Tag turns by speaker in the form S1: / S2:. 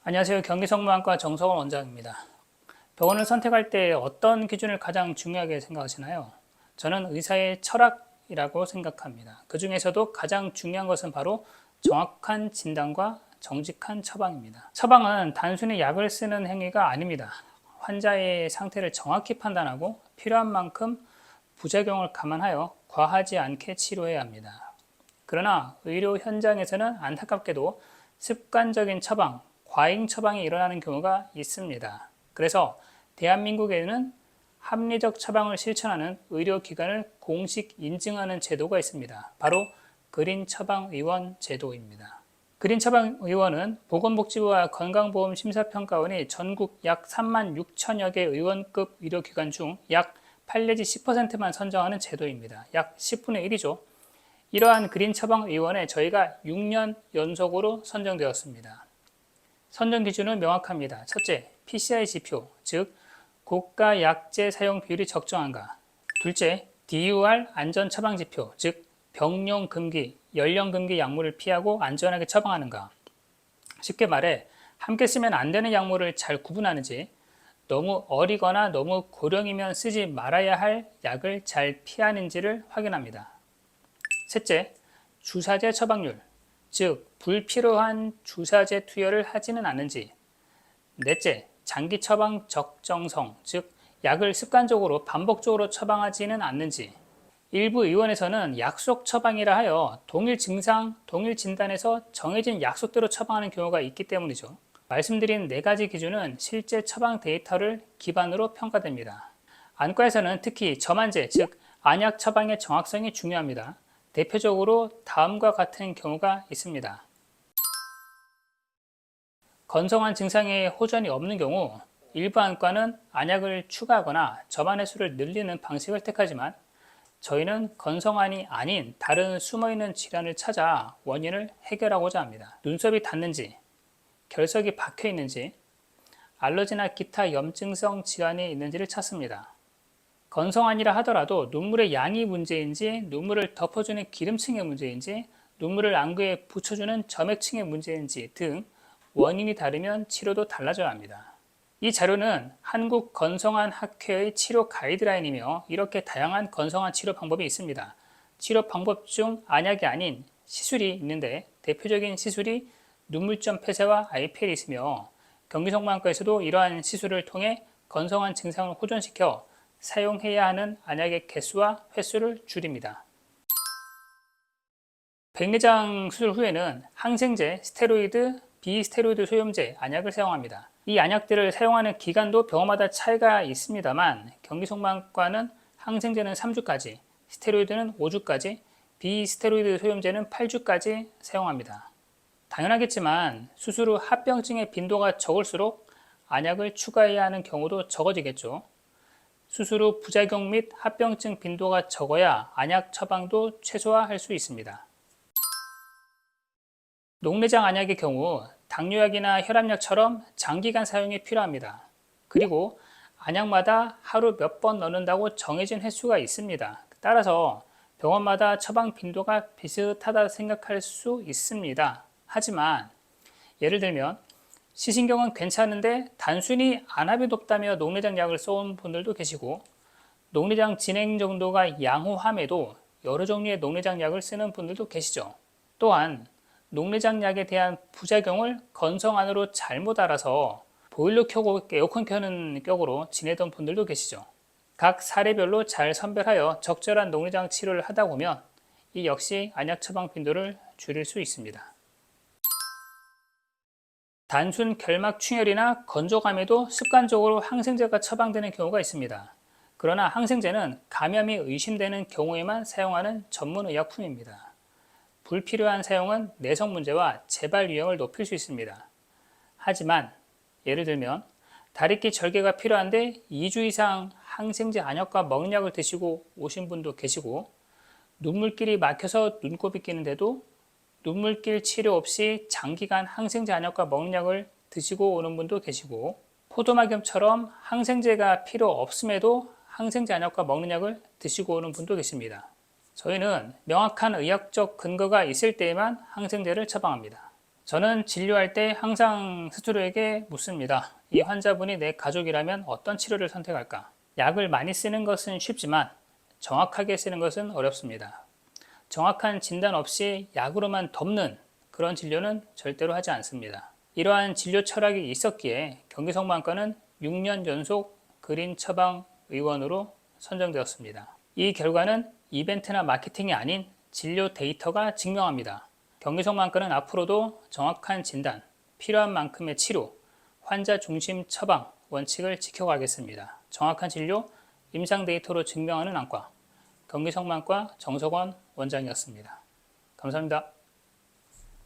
S1: 안녕하세요. 경기성모안과 정성원 원장입니다. 병원을 선택할 때 어떤 기준을 가장 중요하게 생각하시나요? 저는 의사의 철학이라고 생각합니다. 그 중에서도 가장 중요한 것은 바로 정확한 진단과 정직한 처방입니다. 처방은 단순히 약을 쓰는 행위가 아닙니다. 환자의 상태를 정확히 판단하고 필요한 만큼 부작용을 감안하여 과하지 않게 치료해야 합니다. 그러나 의료 현장에서는 안타깝게도 습관적인 처방, 과잉 처방이 일어나는 경우가 있습니다. 그래서 대한민국에는 합리적 처방을 실천하는 의료기관을 공식 인증하는 제도가 있습니다. 바로 그린처방의원 제도입니다. 그린처방의원은 보건복지부와 건강보험심사평가원이 전국 약 3만 6천여 개 의원급 의료기관 중 약 8 내지 10%만 선정하는 제도입니다. 약 10분의 1이죠. 이러한 그린처방의원에 저희가 6년 연속으로 선정되었습니다. 선정 기준은 명확합니다. 첫째, PCI 지표, 즉 고가 약제 사용 비율이 적정한가. 둘째, DUR 안전 처방 지표, 즉 병용 금기, 연령 금기 약물을 피하고 안전하게 처방하는가. 쉽게 말해 함께 쓰면 안 되는 약물을 잘 구분하는지, 너무 어리거나 너무 고령이면 쓰지 말아야 할 약을 잘 피하는지를 확인합니다. 셋째, 주사제 처방률, 즉 불필요한 주사제 투여를 하지는 않는지. 넷째, 장기 처방 적정성, 즉 약을 습관적으로 반복적으로 처방하지는 않는지. 일부 의원에서는 약속 처방이라 하여 동일 증상, 동일 진단에서 정해진 약속대로 처방하는 경우가 있기 때문이죠. 말씀드린 네 가지 기준은 실제 처방 데이터를 기반으로 평가됩니다. 안과에서는 특히 저만제, 즉 안약 처방의 정확성이 중요합니다. 대표적으로 다음과 같은 경우가 있습니다. 건성한 증상에 호전이 없는 경우 일부 안과는 안약을 추가하거나 저만의 수를 늘리는 방식을 택하지만 저희는 건성환이 아닌 다른 숨어있는 질환을 찾아 원인을 해결하고자 합니다. 눈썹이 닿는지, 결석이 박혀 있는지, 알러지나 기타 염증성 질환이 있는지를 찾습니다. 건성환이라 하더라도 눈물의 양이 문제인지, 눈물을 덮어주는 기름층의 문제인지, 눈물을 안구에 붙여주는 점액층의 문제인지 등 원인이 다르면 치료도 달라져야 합니다. 이 자료는 한국 건성환 학회의 치료 가이드라인이며 이렇게 다양한 건성환 치료 방법이 있습니다. 치료 방법 중 안약이 아닌 시술이 있는데 대표적인 시술이 눈물점 폐쇄와 IPL이 있으며 경기성모안과에서도 이러한 시술을 통해 건성환 증상을 호전시켜 사용해야 하는 안약의 개수와 횟수를 줄입니다. 백내장 수술 후에는 항생제, 스테로이드, 비스테로이드 소염제, 안약을 사용합니다. 이 안약들을 사용하는 기간도 병원마다 차이가 있습니다만 경기성모안과는 항생제는 3주까지, 스테로이드는 5주까지, 비스테로이드 소염제는 8주까지 사용합니다. 당연하겠지만 수술 후 합병증의 빈도가 적을수록 안약을 추가해야 하는 경우도 적어지겠죠. 수술 후 부작용 및 합병증 빈도가 적어야 안약 처방도 최소화할 수 있습니다. 녹내장 안약의 경우 당뇨약이나 혈압약처럼 장기간 사용이 필요합니다. 그리고 안약마다 하루 몇 번 넣는다고 정해진 횟수가 있습니다. 따라서 병원마다 처방 빈도가 비슷하다 생각할 수 있습니다. 하지만 예를 들면 시신경은 괜찮은데 단순히 안압이 높다며 녹내장 약을 써온 분들도 계시고 녹내장 진행 정도가 양호함에도 여러 종류의 녹내장 약을 쓰는 분들도 계시죠. 또한 녹내장 약에 대한 부작용을 건성안으로 잘못 알아서 보일러 켜고 에어컨 켜는 격으로 지내던 분들도 계시죠. 각 사례별로 잘 선별하여 적절한 녹내장 치료를 하다 보면 이 역시 안약 처방 빈도를 줄일 수 있습니다. 단순 결막 충혈이나 건조감에도 습관적으로 항생제가 처방되는 경우가 있습니다. 그러나 항생제는 감염이 의심되는 경우에만 사용하는 전문 의약품입니다. 불필요한 사용은 내성 문제와 재발 위험을 높일 수 있습니다. 하지만 예를 들면 다리끼 절개가 필요한데 2주 이상 항생제 안약과 먹약을 드시고 오신 분도 계시고 눈물길이 막혀서 눈곱이 끼는데도 눈물길 치료 없이 장기간 항생제 안약과 먹약을 드시고 오는 분도 계시고 포도막염처럼 항생제가 필요 없음에도 항생제 안약과 먹는 약을 드시고 오는 분도 계십니다. 저희는 명확한 의학적 근거가 있을 때에만 항생제를 처방합니다. 저는 진료할 때 항상 스스로에게 묻습니다. 이 환자분이 내 가족이라면 어떤 치료를 선택할까? 약을 많이 쓰는 것은 쉽지만 정확하게 쓰는 것은 어렵습니다. 정확한 진단 없이 약으로만 덮는 그런 진료는 절대로 하지 않습니다. 이러한 진료 철학이 있었기에 경기성모안과는 6년 연속 그린 처방 의원으로 선정되었습니다. 이 결과는 이벤트나 마케팅이 아닌 진료 데이터가 증명합니다. 경기성모안과는 앞으로도 정확한 진단, 필요한 만큼의 치료, 환자 중심 처방 원칙을 지켜가겠습니다. 정확한 진료, 임상 데이터로 증명하는 안과, 경기성모안과 정석원 원장이었습니다. 감사합니다.